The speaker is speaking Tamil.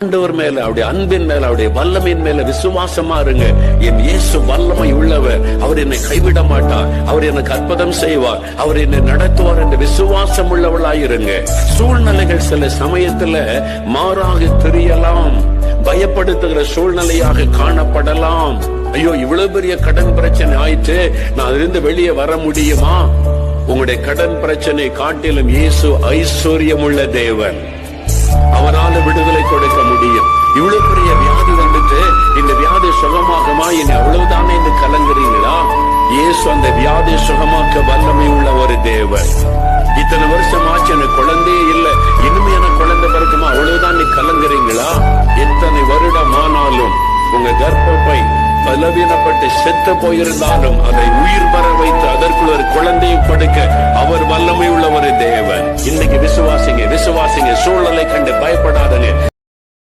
ஆண்டவர் மேல, அவருடைய அன்பின் மேல, அவருடைய வல்லமையின் மேல விசுவாசமா இருங்க. என் இயேசு வல்லமை உள்ளவர், அவர் என்னை கைவிட மாட்டார், அவர் எனக்கு அற்புதம் செய்வார், அவர் என்னை நடத்துவார் என்ற விசுவாசம் உள்ளவளாயிருங்க. சூழ்நிலைகள் சில சமயத்துல மாறாக தெரியலாம், பயப்படுத்துகிற சூழ்நிலையாக காணப்படலாம். ஐயோ, இவ்வளவு பெரிய கடன் பிரச்சனை ஆயிட்டு, நான் அதிலிருந்து வெளியே வர முடியுமா? உங்களுடைய கடன் பிரச்சனை காட்டிலும் இயேசு ஐஸ்வர்யம் உள்ள தேவன், அவரால் விடுதலை கொடுக்க முடியும். இவ்வளவு பெரிய வியாதி வந்துட்டு இந்த வியாதி சுகமாகுமா, என்னை அவ்வளவுதானே என்று கலங்குறீங்களா? இயேசு அந்த வியாதி சுகமாக்க வல்லமை உள்ள ஒரு தேவன். இத்தனை வருஷம் ஆச்சு, எனக்கு குழந்தையே இல்லை, இனிமே எனக்கு குழந்தை பிறக்குமா, அவ்வளவுதான் நீ கலங்குறீங்களா? எத்தனை வருடம் ஆனாலும் உங்க கர்ப்பப்பை பலவீனப்பட்டு செத்து போயிருந்தாலும் அதை உயிர் பெற வைத்து அதற்குள் ஒரு குழந்தையை கொடுக்க அவர் வல்லமை உள்ள ஒரு தேவன். இன்னைக்கு விசுவாசிங்க, விசுவாசிங்க. சூழ்நிலை கண்டு பயப்படாதங்க.